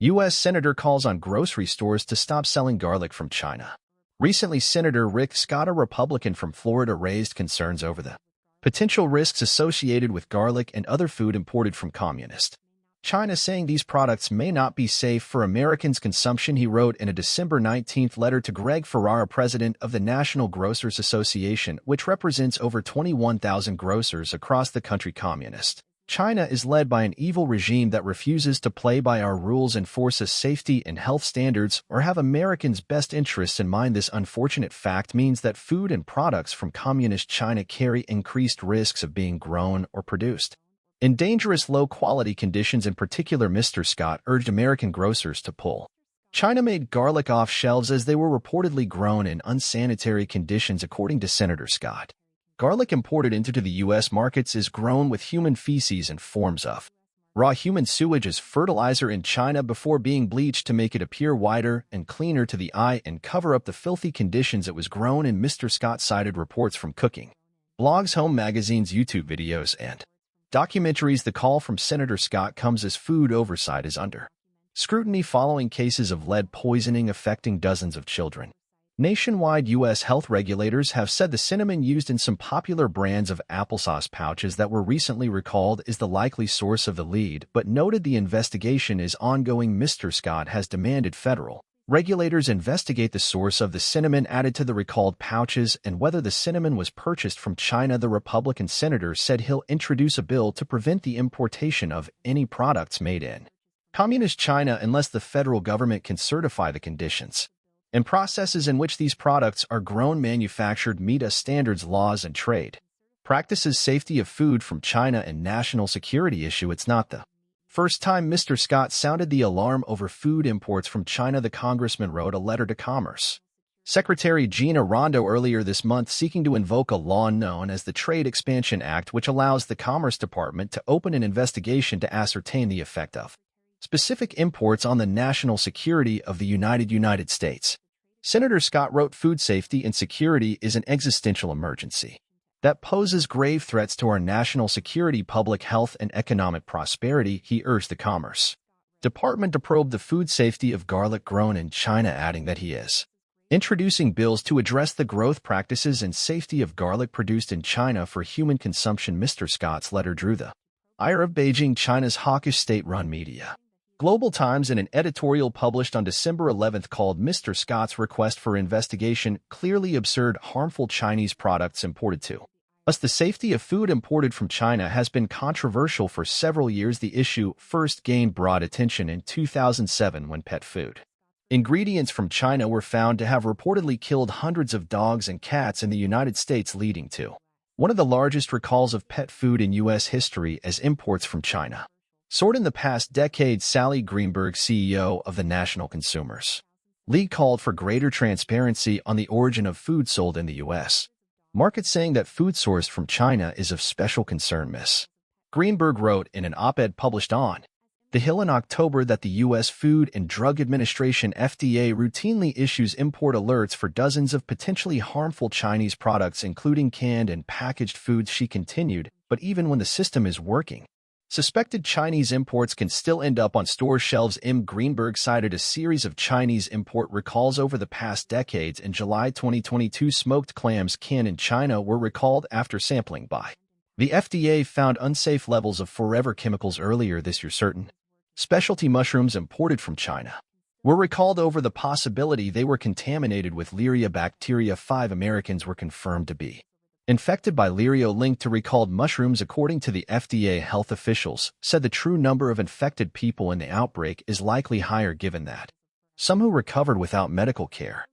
U.S. Senator calls on grocery stores to stop selling garlic from China. Recently, Senator Rick Scott, a Republican from Florida, raised concerns over the potential risks associated with garlic and other food imported from communist China, saying these products may not be safe for Americans' consumption. He wrote in a December 19th letter to Greg Ferrara, president of the National Grocers Association, which represents over 21,000 grocers across the country. Communist China is led by an evil regime that refuses to play by our rules, enforce safety and health standards, or have Americans' best interests in mind. This unfortunate fact means that food and products from communist China carry increased risks of being grown or produced in dangerous low-quality conditions. In particular, Mr. Scott urged American grocers to pull China-made garlic off shelves as they were reportedly grown in unsanitary conditions. According to Senator Scott, garlic imported into the U.S. markets is grown with human feces and forms of raw human sewage as fertilizer in China before being bleached to make it appear whiter and cleaner to the eye and cover up the filthy conditions it was grown in. Mr. Scott cited reports from cooking blogs, home magazines, YouTube videos, and documentaries. The call from Senator Scott comes as food oversight is under scrutiny following cases of lead poisoning affecting dozens of children. Nationwide, U.S. health regulators have said the cinnamon used in some popular brands of applesauce pouches that were recently recalled is the likely source of the lead, but noted the investigation is ongoing. Mr. Scott has demanded federal regulators investigate the source of the cinnamon added to the recalled pouches and whether the cinnamon was purchased from China. The Republican senator said he'll introduce a bill to prevent the importation of any products made in communist China unless the federal government can certify the conditions and processes in which these products are grown, manufactured, meet standards, laws, and trade practices. Safety of food from China and national security issue. It's not the first time Mr. Scott sounded the alarm over food imports from China. The congressman wrote a letter to Commerce Secretary Gina Raimondo earlier this month seeking to invoke a law known as the Trade Expansion Act, which allows the Commerce Department to open an investigation to ascertain the effect of specific imports on the national security of the United States. Senator Scott wrote, food safety and security is an existential emergency that poses grave threats to our national security, public health, and economic prosperity. He urged the Commerce Department to probe the food safety of garlic grown in China, adding that he is introducing bills to address the growth practices and safety of garlic produced in China for human consumption. Mr. Scott's letter drew the ire of Beijing, China's hawkish state-run media. Global Times, in an editorial published on December 11th, called Mr. Scott's request for investigation clearly absurd. Harmful Chinese products imported to us. The safety of food imported from China has been controversial for several years. The issue first gained broad attention in 2007 when pet food ingredients from China were found to have reportedly killed hundreds of dogs and cats in the United States, leading to one of the largest recalls of pet food in U.S. history as imports from China soared in the past decade. Sally Greenberg, CEO of the National Consumers League, called for greater transparency on the origin of food sold in the U.S. market, saying that food sourced from China is of special concern. Ms. Greenberg wrote in an op-ed published on The Hill in October that the U.S. Food and Drug Administration (FDA) routinely issues import alerts for dozens of potentially harmful Chinese products, including canned and packaged foods. She continued, but even when the system is working, suspected Chinese imports can still end up on store shelves. Greenberg cited a series of Chinese import recalls over the past decades. In July 2022, smoked clams canned in China were recalled after sampling by the FDA found unsafe levels of forever chemicals. Earlier this year, certain specialty mushrooms imported from China were recalled over the possibility they were contaminated with Liria bacteria. 5 Americans were confirmed to be infected by Lirio, linked to recalled mushrooms. According to the FDA, health officials said the true number of infected people in the outbreak is likely higher, given that some who recovered without medical care